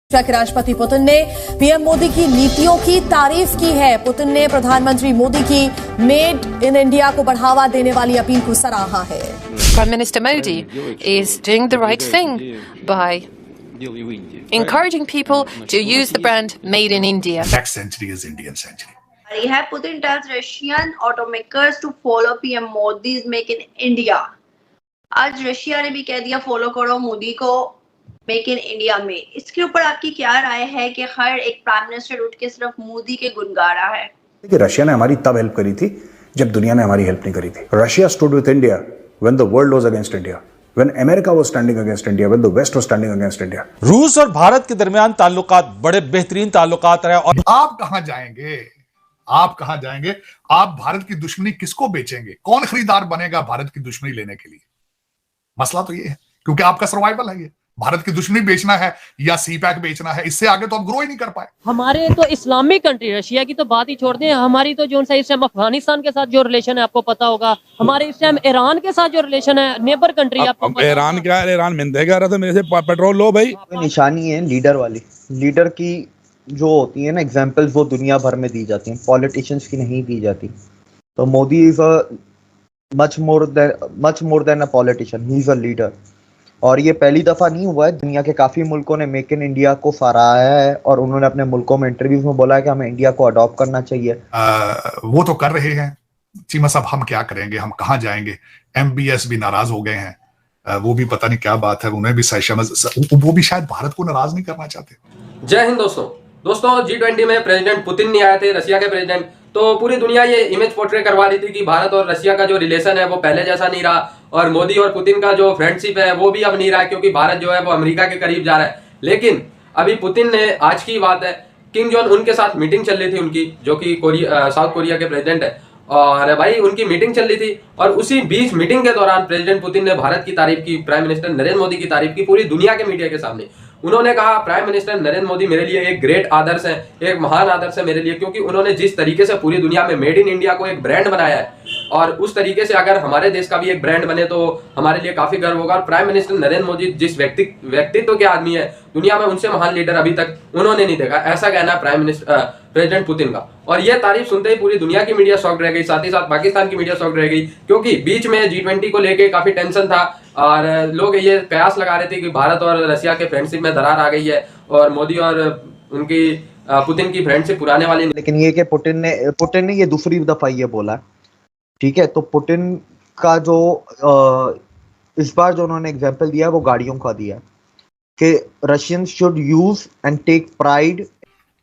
Russia के राष्ट्रपति Putin ने पीएम मोदी की नीतियों की तारीफ की है। पुतिन ने प्रधानमंत्री मोदी की मेड इन इंडिया को बढ़ावा देने वाली अपील को सराहा है। Prime Minister Modi is doing the right thing by encouraging people to use the brand Made in India. Next century is Indian century. Putin tells Russian automakers to follow PM Modi's Make in India. आज Russia ने भी कह दिया follow करो मोदी को make in India में। इसके ऊपर आपकी क्या राय है कि हर एक प्राइम मिनिस्टर उठ के सिर्फ मोदी के गुण गा रहा है? कि रशिया ने हमारी तब हेल्प करी थी जब दुनिया ने हमारी हेल्प नहीं करी थी। Russia stood with India when the world was against India, when America was standing against India, when the west was standing against India. रूस और भारत के दरमियान ताल्लुकात बड़े बेहतरीन ताल्लुकात रहे। और आप कहां जाएंगे? आप कहां जाएंगे? आप भारत की दुश्मनी किसको बेचेंगे? कौन खरीदार बनेगा भारत की दुश्मनी लेने के लिए? मसला तो ये है, क्योंकि आपका सर्वाइवल है ये। भारत की दुश्मनी बेचना है या सीपैक बेचना है, इससे आगे तो आप ग्रो ही नहीं कर पाए। हमारे तो इस्लामिक कंट्री, रशिया की तो बात ही छोड़ दें, हमारी तो जो इस टाइम अफगानिस्तान के साथ जो रिलेशन है आपको पता होगा, हमारे इस टाइम ईरान के साथ जो रिलेशन है, नेबर कंट्री आपको पता ईरान क्या है? ईरान मिलते कह रहा था मेरे से पेट्रोल लो भाई। निशानी है लीडर वाली, लीडर की जो होती है ना एग्जाम्पल्स, वो दुनिया भर में दी जाती हैं, पॉलिटिशियंस की नहीं दी जाती। तो Modi is much more than a politician, he is a leader. और ये पहली दफा नहीं हुआ है, दुनिया के काफी मुल्कों ने मेक इन इंडिया को सराहा है और उन्होंने अपने मुल्कों में इंटरव्यूज में बोला है कि हमें इंडिया को अडॉप्ट करना चाहिए। वो तो कर रहे हैं चीमा साहब, हम क्या करेंगे, हम कहाँ जाएंगे? MBS भी नाराज हो गए हैं, वो भी पता नहीं क्या बात है, उन्हें भी वो भी शायद भारत को नाराज नहीं करना चाहते। जय हिंद दोस्तों। G20 में प्रेसिडेंट पुतिन नहीं आए थे, रशिया के प्रेसिडेंट, तो पूरी दुनिया ये इमेज पोर्ट्रे करवा रही थी कि भारत और रशिया का जो रिलेशन है वो पहले जैसा नहीं रहा, और मोदी और पुतिन का जो फ्रेंडशिप है वो भी अब नहीं रहा, क्योंकि भारत जो है वो अमेरिका के करीब जा रहा है। लेकिन अभी पुतिन ने, आज की बात है, किम जोंग उन के साथ मीटिंग चल रही थी उनकी, जो कि साउथ कोरिया के प्रेसिडेंट है, और भाई उनकी मीटिंग चल रही थी, और उसी बीच मीटिंग के दौरान प्रेसिडेंट पुतिन ने भारत की तारीफ की, प्राइम मिनिस्टर नरेंद्र मोदी की तारीफ की पूरी दुनिया के मीडिया के सामने। उन्होंने कहा प्राइम मिनिस्टर नरेंद्र मोदी मेरे लिए एक ग्रेट आदर्श है, एक महान आदर्श है मेरे लिए, क्योंकि उन्होंने जिस तरीके से पूरी दुनिया में मेड इन इंडिया को एक ब्रांड बनाया है, और उस तरीके से अगर हमारे देश का भी एक ब्रांड बने तो हमारे लिए काफी गर्व होगा। और प्राइम मिनिस्टर नरेंद्र मोदी जिस व्यक्तित्व के आदमी है, दुनिया में उनसे महान लीडर अभी तक उन्होंने नहीं देखा, ऐसा कहना है प्रेसिडेंट पुतिन का। और यह तारीफ सुनते ही पूरी दुनिया की मीडिया शॉक्ड रह गई, साथ ही साथ पाकिस्तान की मीडिया शॉक्ड रह गई, क्योंकि बीच में G20 को लेके काफी टेंशन था और लोग ये कयास लगा रहे थे कि भारत और रशिया के फ्रेंडशिप में दरार आ गई है और मोदी और उनकी पुतिन की फ्रेंडशिप पुराने वाली। लेकिन ये कि पुतिन ने ये दूसरी दफा ये बोला, ठीक है, तो पुतिन का जो इस बार जो उन्होंने एग्जांपल दिया वो गाड़ियों का दिया कि Russians should use and take pride,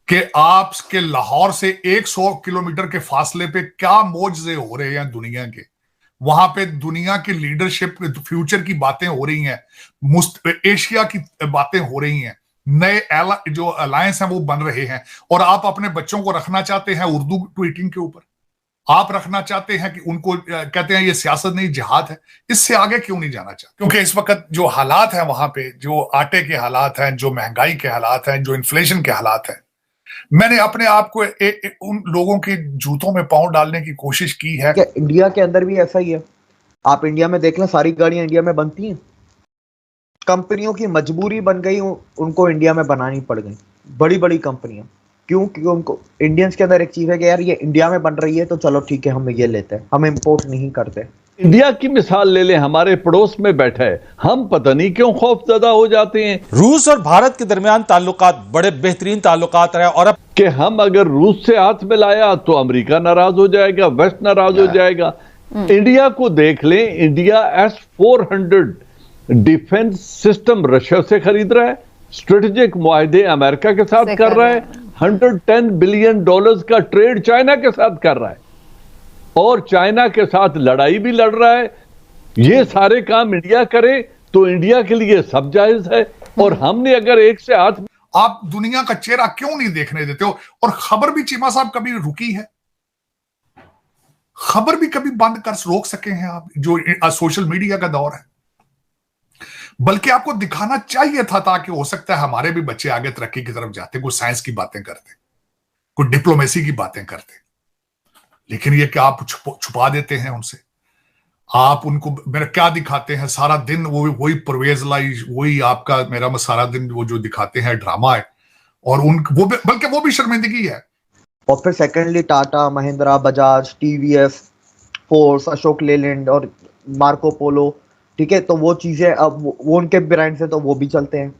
कि आपके लाहौर से 100 किलोमीटर के फासले पे क्या मौजे हो रहे हैं दुनिया के, वहां पे दुनिया की लीडरशिप, फ्यूचर की बातें हो रही हैं, एशिया की बातें हो रही हैं, नए जो अलायंस हैं वो बन रहे हैं, और आप अपने बच्चों को रखना चाहते हैं उर्दू ट्वीटिंग के ऊपर, आप रखना चाहते हैं कि उनको कहते हैं ये सियासत नहीं जिहाद है। इससे आगे क्यों नहीं जाना चाहते? क्योंकि इस वक्त जो हालात हैं वहां पे, जो आटे के हालात हैं, जो महंगाई के हालात हैं, जो इन्फ्लेशन के हालात हैं, मैंने अपने आप को उन लोगों के जूतों में पांव डालने की कोशिश की है। इंडिया के अंदर भी ऐसा ही है। आप इंडिया में देख लें, सारी गाड़ियां इंडिया में बनती हैं, कंपनियों की मजबूरी बन गई, उनको इंडिया में बनानी पड़ गई, बड़ी बड़ी कंपनियां। क्यों? क्योंकि उनको इंडियंस के अंदर एक चीज है कि यार ये इंडिया में बन रही है तो चलो ठीक है हम ये लेते हैं, हम इम्पोर्ट नहीं करते। इंडिया की मिसाल ले लें, हमारे पड़ोस में बैठा है, हम पता नहीं क्यों खौफजदा हो जाते हैं। रूस और भारत के दरमियान ताल्लुकात बड़े बेहतरीन ताल्लुकात रहे, और अब कि हम अगर रूस से हाथ मिलाया तो अमेरिका नाराज हो जाएगा, वेस्ट नाराज हो जाएगा। इंडिया को देख लें, India S-400 defence system Russia से खरीद रहा है, स्ट्रेटेजिक मुआहदे अमेरिका के साथ कर रहा है, $110 बिलियन का ट्रेड चाइना के साथ कर रहा है, और चाइना के साथ लड़ाई भी लड़ रहा है। ये सारे काम इंडिया करे तो इंडिया के लिए सब जायज है। और हमने अगर एक से हाथ, आप दुनिया का चेहरा क्यों नहीं देखने देते हो? और खबर भी चीमा साहब कभी रुकी है? खबर भी कभी बंद कर रोक सके हैं आप, जो सोशल मीडिया का दौर है? बल्कि आपको दिखाना चाहिए था, ताकि हो सकता है हमारे भी बच्चे आगे तरक्की की तरफ जाते, कुछ साइंस की बातें करते, कुछ डिप्लोमेसी की बातें करते। लेकिन ये क्या आप छुपा देते हैं उनसे? आप उनको मेरा क्या दिखाते हैं? सारा दिन वही परवेज लाई, वही आपका मेरा सारा दिन वो जो दिखाते हैं ड्रामा है। और बल्कि वो भी शर्मिंदगी है। और फिर secondly Tata, Mahindra, Bajaj, TVS, force, Ashok Leyland और मार्को पोलो, ठीक है। तो वो चीजें अब वो उनके ब्रांड्स हैं तो वो भी चलते हैं।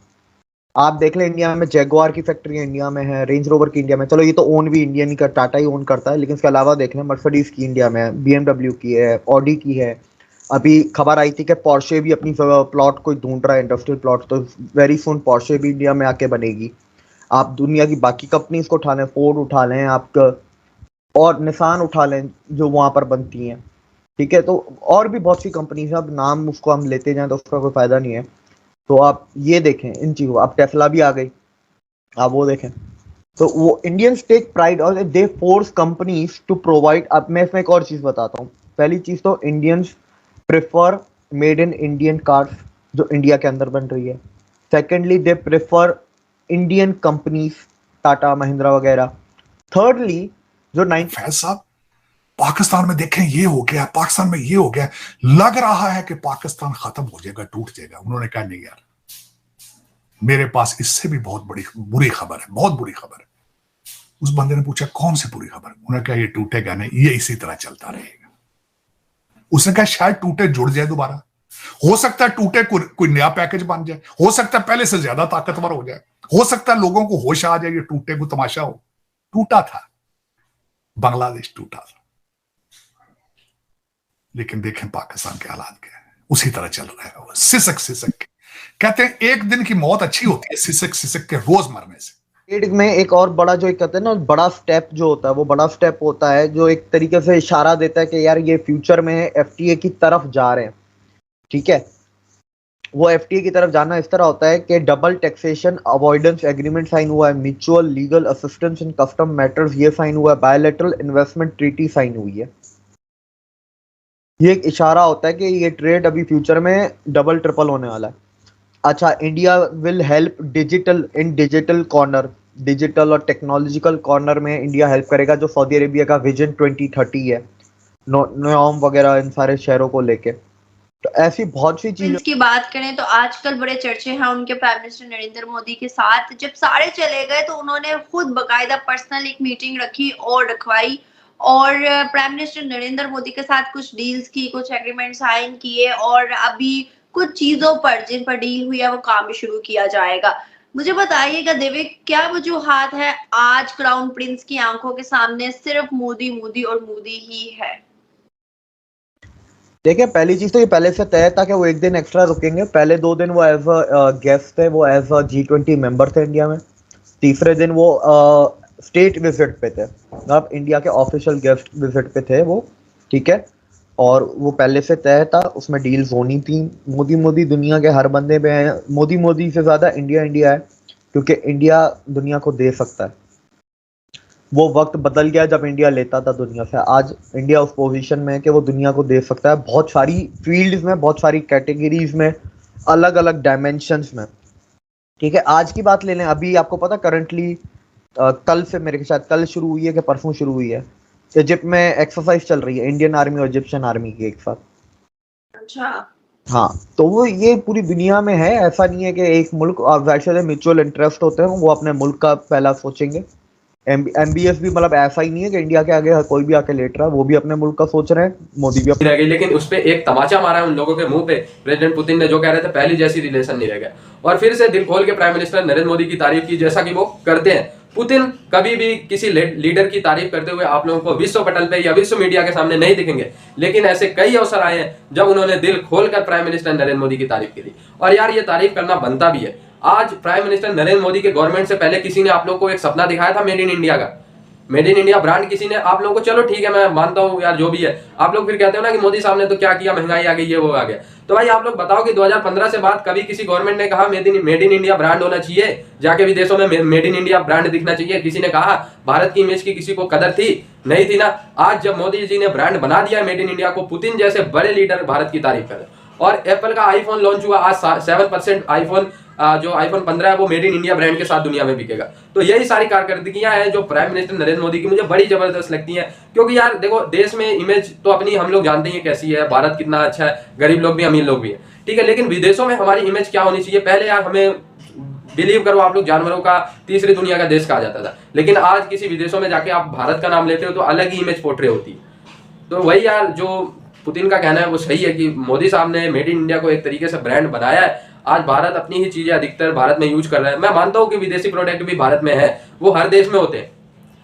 आप देख लें इंडिया में जैगुआर की फैक्ट्री इंडिया में है, रेंज रोवर की इंडिया में, चलो ये तो ओन भी इंडियन ही कर, टाटा ही ओन करता है, लेकिन इसके अलावा देख लें मर्सिडीज की इंडिया में है, BMW की है, ऑडी की है। अभी खबर आई थी कि पोर्शे भी अपनी प्लॉट कोई ढूंढ रहा है, इंडस्ट्रियल प्लॉट, तो वेरी सुन पोर्शे भी इंडिया में आके बनेगी। आप दुनिया की बाकी कंपनीज को उठा लें, फोर्ड उठा लें आप, और निसान उठा लें जो वहाँ पर बनती हैं, ठीक है। तो और भी बहुत सी कंपनीज हैं, अब नाम उसको हम लेते जाएं तो उसका कोई फायदा नहीं है। तो आप ये देखें इन चीज़ों, अब टेस्ला भी आ गई, आप वो देखें। तो वो इंडियंस टेक प्राइड और दे फोर्स कंपनीज टू प्रोवाइड। अब मैं इसमें एक और चीज़ बताता हूँ। पहली चीज़ तो Indians prefer made in Indian cars जो इंडिया के अंदर बन रही है। Secondly they prefer Indian companies, Tata, Mahindra वगैरह। थर्डली जो फैज साहब, पाकिस्तान में देखें ये हो गया, पाकिस्तान में ये हो गया, लग रहा है कि पाकिस्तान खत्म हो जाएगा, टूट जाएगा। उन्होंने कहा नहीं यार, मेरे पास इससे भी बहुत बड़ी बुरी खबर है, बहुत बुरी खबर है। उस बंदे ने पूछा कौन सी बुरी खबर? उन्होंने कहा ये टूटेगा नहीं, ये इसी तरह चलता रहेगा। उसने कहा शायद टूटे जुड़ जाए दोबारा, हो सकता है टूटे कोई नया पैकेज बन जाए, हो सकता है पहले से ज्यादा ताकतवर हो जाए, हो सकता है लोगों को होश आ जाए ये टूटे को तमाशा हो। टूटा था, बांग्लादेश टूटा था, लेकिन देखें पाकिस्तान के हालात क्या है, उसी तरह चल रहा है। सिसक सिसक के कहते हैं एक दिन की मौत अच्छी होती है सिसक सिसक के रोज मरने से। में एक और बड़ा जो एक कहते हैं ना बड़ा स्टेप जो होता है, वो बड़ा स्टेप होता है जो एक तरीके से इशारा देता है कि यार ये फ्यूचर में FTA की तरफ जा रहे हैं, ठीक है। वो FTA की तरफ जाना इस तरह होता है कि double taxation avoidance agreement sign हुआ है, mutual legal assistance in custom matters ये साइन हुआ है, बायलैटरल इन्वेस्टमेंट ट्रीटी साइन हुई है। ये एक इशारा होता है कि ये ट्रेड अभी फ्यूचर में डबल ट्रिपल होने वाला है। अच्छा, India will help digital corner, digital और टेक्नोलॉजिकल कॉर्नर में इंडिया हेल्प करेगा, जो सऊदी अरेबिया का विजन 2030 है, नोम वगैरह इन सारे शहरों को लेके। तो ऐसी बहुत सी चीजें की बात करें तो आजकल बड़े चर्चे हैं उनके प्राइम मिनिस्टर नरेंद्र मोदी के साथ। जब सारे चले गए तो उन्होंने खुद बकायदा पर्सनल एक मीटिंग रखी और रखवाई, और प्राइम मिनिस्टर नरेंद्र मोदी के साथ कुछ डील्स की, कुछ एग्रीमेंट साइन किए, और अभी कुछ चीजों पर जिन पर डील हुई है वो काम भी शुरू किया जाएगा। मुझे बताइएगा देविक, क्या वजूहात है आज क्राउन प्रिंस की आंखों के सामने सिर्फ मोदी मोदी और मोदी ही है? देखिए, पहली चीज तो ये पहले से तय था कि वो एक दिन एक्स्ट्रा रुकेंगे। पहले 2 दिन वो एज अ गेस्ट थे, वो एज अ G20 मेंबर थे इंडिया में। तीसरे दिन वो स्टेट विजिट पे थे, अब इंडिया के ऑफिशियल गेस्ट विजिट पे थे वो, ठीक है। और वो पहले से तय था, उसमें डील्स होनी थी। मोदी मोदी दुनिया के हर बंदे पे है, मोदी मोदी से ज्यादा इंडिया इंडिया है, क्योंकि इंडिया दुनिया को दे सकता है। वो वक्त बदल गया जब इंडिया लेता था दुनिया से। आज इंडिया उस पोजीशन में है कि वो दुनिया को दे सकता है, बहुत सारी फील्ड्स में, बहुत सारी कैटेगरीज में, अलग अलग डायमेंशंस में, ठीक है। आज की बात ले लें, अभी आपको पता करंटली कल से, मेरे शायद कल शुरू हुई है कि परसों शुरू हुई है, इजिप्ट में एक्सरसाइज चल रही है इंडियन आर्मी और इजिप्शियन आर्मी की एक साथ। अच्छा, हाँ, तो वो ये पूरी दुनिया में है। ऐसा नहीं है कि एक मुल्क, वैसे म्यूचुअल इंटरेस्ट होते हैं, वो अपने मुल्क का पहला सोचेंगे। MBS भी मतलब ऐसा ही नहीं है कि इंडिया के आगे कोई भी आके लेट रहा है, वो भी अपने मुल्क का सोच रहे हैं, मोदी भी अपने। रह गई, लेकिन उस पे एक तमाचा मारा है उन लोगों के मुंह पे प्रेसिडेंट पुतिन ने, जो कह रहे थे पहली जैसी रिलेशन नहीं रह गया। और फिर से दिल खोल के प्राइम मिनिस्टर नरेंद्र मोदी की तारीफ की, जैसा कि वो करते हैं। पुतिन कभी भी किसी लीडर की तारीफ करते हुए आप लोगों को विश्व पटल पे या विश्व मीडिया के सामने नहीं दिखेंगे, लेकिन ऐसे कई अवसर आए हैं जब उन्होंने दिल खोलकर प्राइम मिनिस्टर नरेंद्र मोदी की तारीफ की। और यार, ये तारीफ करना बनता भी है। आज प्राइम मिनिस्टर नरेंद्र मोदी के गवर्नमेंट से पहले किसी ने आप लोगों को एक सपना दिखाया था मेड इन इंडिया का, मेड इन इंडिया ब्रांड किसी ने आप लोगों को, चलो ठीक है मैं मानता हूँ यार जो भी है, आप लोग फिर कहते हो ना कि मोदी साहब ने तो क्या किया, महंगाई आ गई, ये वो आ गया। तो भाई आप लोग बताओ कि 2015 से बाद कभी किसी गवर्नमेंट ने कहा मेड इन इंडिया ब्रांड होना चाहिए, जाके विदेशों में मेड इन इंडिया ब्रांड दिखना चाहिए? किसी ने कहा भारत की इमेज की किसी को कदर थी? नहीं थी ना। आज जब मोदी जी ने ब्रांड बना दिया मेड इन इंडिया को, पुतिन जैसे बड़े लीडर भारत की तारीफ कर। और एप्पल का आईफोन लॉन्च हुआ आज, 7% आईफोन, जो आईफोन 15 है वो मेड इन इंडिया ब्रांड के साथ दुनिया में बिकेगा। तो यही सारी कारकर्दगियां हैं जो प्राइम मिनिस्टर नरेंद्र मोदी की मुझे बड़ी जबरदस्त लगती हैं। क्योंकि यार देखो, देश में इमेज तो अपनी हम लोग जानते हैं कैसी है, भारत कितना अच्छा है, गरीब लोग भी अमीर लोग भी हैं, ठीक है। लेकिन विदेशों में हमारी इमेज क्या होनी चाहिए? पहले यार हमें बिलीव करो आप लोग, जानवरों का तीसरी दुनिया का देश कहा जाता था, लेकिन आज किसी विदेशों में जाके आप भारत का नाम लेते हो तो अलग ही इमेज पोर्ट्रे होती है। तो वही यार, जो पुतिन का कहना है वो सही है कि मोदी साहब ने मेड इन इंडिया को एक तरीके से ब्रांड बनाया है। आज भारत अपनी ही चीजें अधिकतर भारत में यूज कर रहा है। मैं मानता हूँ कि विदेशी प्रोडक्ट भी भारत में है, वो हर देश में होते हैं।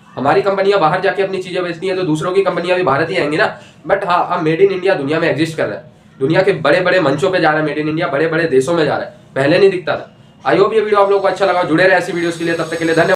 हमारी कंपनियां बाहर जाके अपनी चीजें बेचती हैं तो दूसरों की कंपनियां भी भारत ही आएंगी ना। बट हाँ, अब मेड इन इंडिया दुनिया में एग्जिस्ट कर रहा है, दुनिया के बड़े बड़े मंचों पे जा रहा है मेड इन इंडिया, बड़े बड़े देशों में जा रहा है, पहले नहीं दिखता था। आई होप ये वीडियो आप लोगों को अच्छा लगा, जुड़े रहे ऐसी वीडियोस के लिए, तब तक के लिए धन्यवाद।